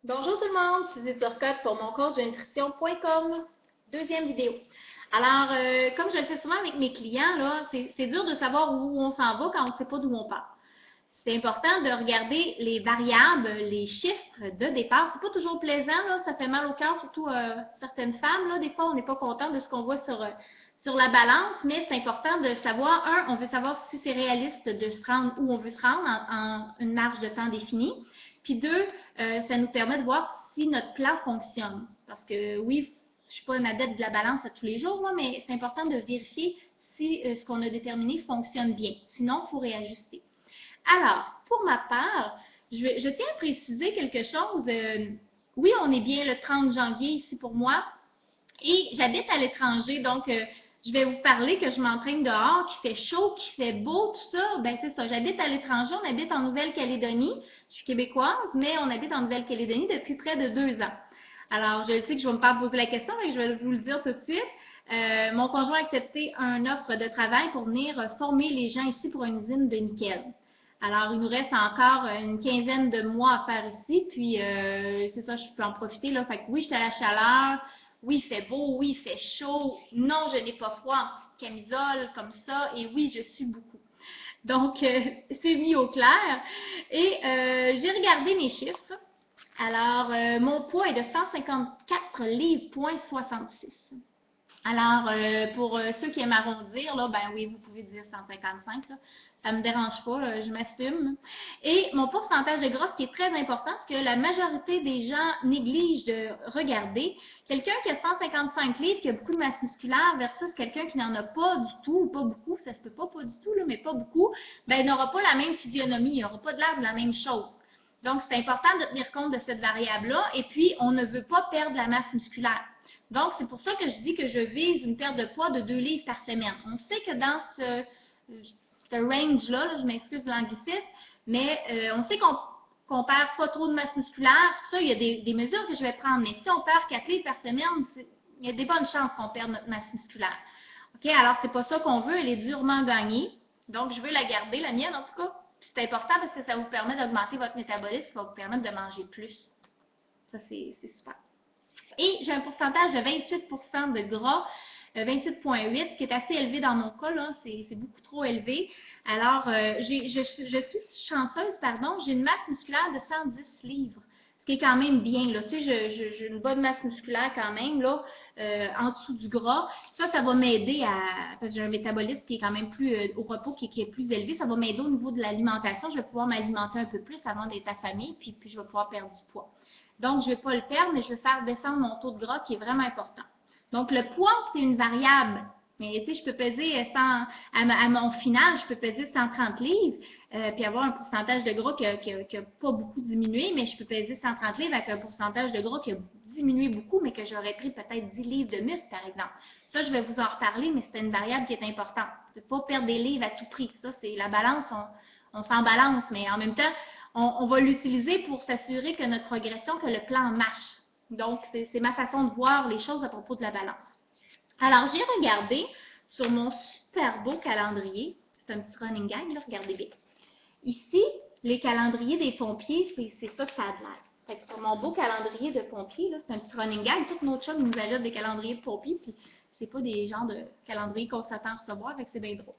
Bonjour tout le monde, c'est Suzy Turcotte pour mon coach de nutrition.com. Deuxième vidéo. Alors, comme je le fais souvent avec mes clients, là, c'est dur de savoir où on s'en va quand on ne sait pas d'où on part. C'est important de regarder les variables, les chiffres de départ. C'est pas toujours plaisant, là, ça fait mal au cœur, surtout certaines femmes. Là, des fois, on n'est pas content de ce qu'on voit sur la balance, mais c'est important de savoir, on veut savoir si c'est réaliste de se rendre où on veut se rendre en une marge de temps définie. Puis deux, ça nous permet de voir si notre plan fonctionne. Parce que oui, je suis pas une adepte de la balance à tous les jours, là, mais c'est important de vérifier si ce qu'on a déterminé fonctionne bien. Sinon, il faut réajuster. Alors, pour ma part, je tiens à préciser quelque chose. Oui, on est bien le 30 janvier ici pour moi et j'habite à l'étranger, donc je vais vous parler que je m'entraîne dehors, qu'il fait chaud, qu'il fait beau, tout ça. Ben c'est ça, j'habite à l'étranger, on habite en Nouvelle-Calédonie. Je suis québécoise, mais on habite en Nouvelle-Calédonie depuis près de 2 ans. Alors, je sais que je vais me faire poser la question, mais je vais vous le dire tout de suite. Mon conjoint a accepté une offre de travail pour venir former les gens ici pour une usine de nickel. Alors, il nous reste encore une quinzaine de mois à faire ici, puis c'est ça, je peux en profiter là. Fait que oui, je suis à la chaleur, oui, il fait beau, oui, il fait chaud, non, je n'ai pas froid en petite camisole comme ça, et oui, je suis beaucoup. Donc, c'est mis au clair. Et j'ai regardé mes chiffres. Alors, mon poids est de 154 livres, point 66. Alors, pour ceux qui aiment arrondir, là, ben oui, vous pouvez dire 155, là. Ça me dérange pas, là, je m'assume. Et mon pourcentage de gras, ce qui est très important, ce que la majorité des gens négligent de regarder, quelqu'un qui a 155 livres, qui a beaucoup de masse musculaire, versus quelqu'un qui n'en a pas du tout, ou pas beaucoup, ça se peut pas du tout, là, mais pas beaucoup, ben il n'aura pas la même physionomie, il n'aura pas de l'air de la même chose. Donc, c'est important de tenir compte de cette variable-là. Et puis, on ne veut pas perdre la masse musculaire. Donc, c'est pour ça que je dis que je vise une perte de poids de 2 livres par semaine. On sait que dans ce range-là, là, je m'excuse de l'anglicisme, mais on sait qu'on perd pas trop de masse musculaire. Tout ça, il y a des mesures que je vais prendre. Mais si on perd 4 livres par semaine, il y a des bonnes chances qu'on perde notre masse musculaire. OK? Alors, c'est pas ça qu'on veut. Elle est durement gagnée. Donc, je veux la garder, la mienne en tout cas. C'est important parce que ça vous permet d'augmenter votre métabolisme, ça va vous permettre de manger plus. Ça, c'est super. Et j'ai un pourcentage de 28% de gras, 28,8, ce qui est assez élevé dans mon cas, là, c'est beaucoup trop élevé. Alors, je suis chanceuse, pardon, j'ai une masse musculaire de 110 livres, ce qui est quand même bien, là. Tu sais, j'ai une bonne masse musculaire quand même, là, en dessous du gras. Ça va m'aider parce que j'ai un métabolisme qui est quand même plus au repos, qui est plus élevé. Ça va m'aider au niveau de l'alimentation. Je vais pouvoir m'alimenter un peu plus avant d'être affamée, puis je vais pouvoir perdre du poids. Donc, je ne vais pas le perdre, mais je vais faire descendre mon taux de gras qui est vraiment important. Donc, le poids, c'est une variable. Mais tu sais, je peux peser 100, à mon final, je peux peser 130 livres, puis avoir un pourcentage de gras qui n'a pas beaucoup diminué, mais je peux peser 130 livres avec un pourcentage de gras qui a diminué beaucoup, mais que j'aurais pris peut-être 10 livres de muscle, par exemple. Ça, je vais vous en reparler, mais c'est une variable qui est importante. C'est pas perdre des livres à tout prix. Ça, c'est la balance, on s'en balance, mais en même temps, on va l'utiliser pour s'assurer que notre progression, que le plan marche. Donc, c'est ma façon de voir les choses à propos de la balance. Alors, j'ai regardé sur mon super beau calendrier. C'est un petit running gang, là, regardez bien. Ici, les calendriers des pompiers, c'est ça que ça a de l'air. Fait que sur mon beau calendrier de pompiers, là, c'est un petit running gang. Toutes nos chums nous achètent des calendriers de pompiers, puis c'est pas des genres de calendriers qu'on s'attend à recevoir, fait que c'est bien drôle.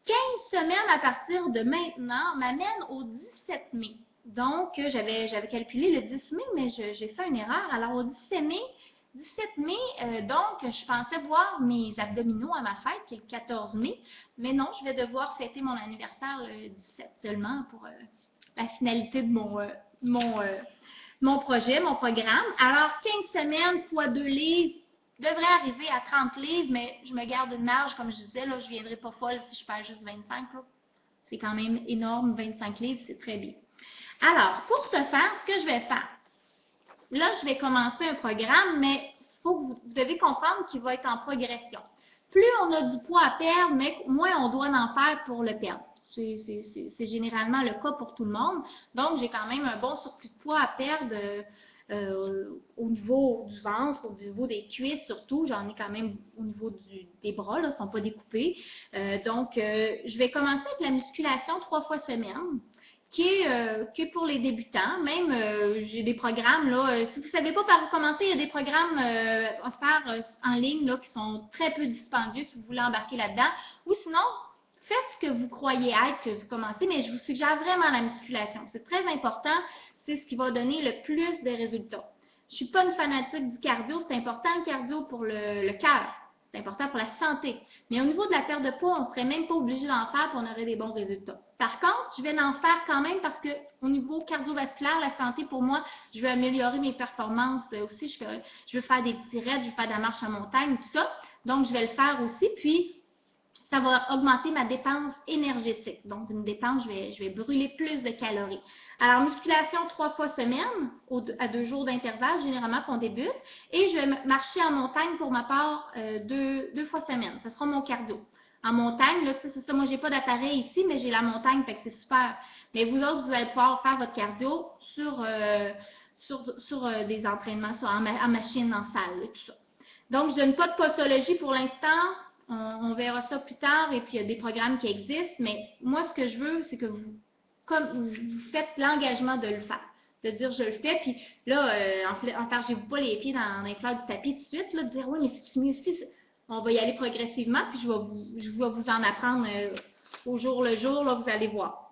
15 semaines à partir de maintenant m'amène au 17 mai. Donc, j'avais calculé le 10 mai, mais j'ai fait une erreur. Alors, au 17 mai, donc, je pensais voir mes abdominaux à ma fête, qui est le 14 mai, mais non, je vais devoir fêter mon anniversaire le 17 seulement pour la finalité de mon projet, mon programme. Alors, 15 semaines fois 2 livres, devrait arriver à 30 livres, mais je me garde une marge, comme je disais, là, je ne viendrai pas folle si je perds juste 25. C'est quand même énorme, 25 livres, c'est très bien. Alors, pour ce faire, ce que je vais faire, là, je vais commencer un programme, mais vous devez comprendre qu'il va être en progression. Plus on a du poids à perdre, mais moins on doit en faire pour le perdre. C'est généralement le cas pour tout le monde. Donc, j'ai quand même un bon surplus de poids à perdre au niveau du ventre, au niveau des cuisses surtout. J'en ai quand même au niveau des bras, là, ils ne sont pas découpés. Donc, je vais commencer avec la musculation 3 fois semaine. qui est pour les débutants. Même, j'ai des programmes, là. Si vous ne savez pas par où commencer, il y a des programmes offerts en ligne, là, qui sont très peu dispendieux si vous voulez embarquer là-dedans. Ou sinon, faites ce que vous croyez être que vous commencez, mais je vous suggère vraiment la musculation. C'est très important. C'est ce qui va donner le plus de résultats. Je ne suis pas une fanatique du cardio. C'est important le cardio pour le cœur. C'est important pour la santé. Mais au niveau de la perte de poids, on ne serait même pas obligé d'en faire et on aurait des bons résultats. Par contre, je vais en faire quand même parce que au niveau cardiovasculaire, la santé, pour moi, je veux améliorer mes performances aussi. Je veux faire des petits raids, je veux faire de la marche en montagne, tout ça. Donc, je vais le faire aussi. Puis, ça va augmenter ma dépense énergétique. Donc, une dépense, je vais brûler plus de calories. Alors, musculation 3 fois semaine, à 2 jours d'intervalle, généralement qu'on débute. Et je vais marcher en montagne pour ma part 2 fois semaine. Ce sera mon cardio. En montagne, là, c'est ça, moi, j'ai pas d'appareil ici, mais j'ai la montagne, fait que c'est super. Mais vous autres, vous allez pouvoir faire votre cardio sur des entraînements, en machine, en salle, tout ça. Donc, je donne pas de posologie pour l'instant. On verra ça plus tard et puis il y a des programmes qui existent, mais moi, ce que je veux, c'est que vous faites l'engagement de le faire. De dire je le fais, puis là, enfargez-vous pas les pieds dans les fleurs du tapis tout de suite, là, de dire oui, mais c'est mieux aussi. On va y aller progressivement, puis je vais vous en apprendre au jour le jour, là, vous allez voir.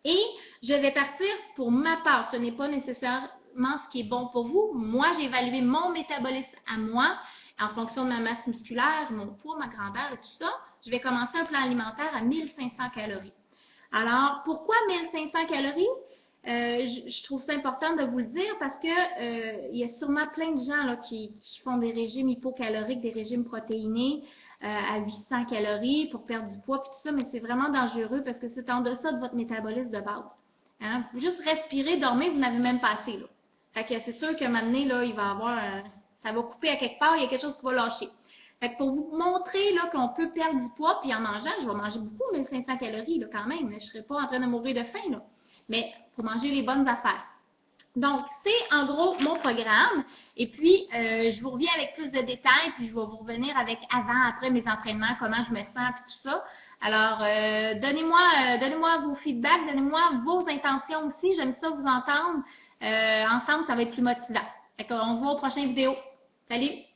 Et je vais partir pour ma part. Ce n'est pas nécessairement ce qui est bon pour vous. Moi, j'ai évalué mon métabolisme à moi en fonction de ma masse musculaire, mon poids, ma grandeur et tout ça. Je vais commencer un plan alimentaire à 1500 calories. Alors, pourquoi 1500 calories? Je trouve ça important de vous le dire parce que il y a sûrement plein de gens là, qui font des régimes hypocaloriques, des régimes protéinés à 800 calories pour perdre du poids et tout ça, mais c'est vraiment dangereux parce que c'est en deçà de votre métabolisme de base. Hein? Juste respirer, dormir, vous n'avez même pas assez. Là. Fait que c'est sûr qu'à un moment donné, là, il va avoir ça va couper à quelque part, il y a quelque chose qui va lâcher. Fait que pour vous montrer là, qu'on peut perdre du poids, puis en mangeant, je vais manger beaucoup, 1500 calories là, quand même, mais je ne serai pas en train de mourir de faim. Là. Mais il faut manger les bonnes affaires. Donc, c'est en gros mon programme. Et puis, je vous reviens avec plus de détails, puis je vais vous revenir avec avant, après mes entraînements, comment je me sens, puis tout ça. Alors, donnez-moi vos feedbacks, donnez-moi vos intentions aussi. J'aime ça vous entendre. Ensemble, ça va être plus motivant. Fait qu'on se voit aux prochaines vidéos. Salut!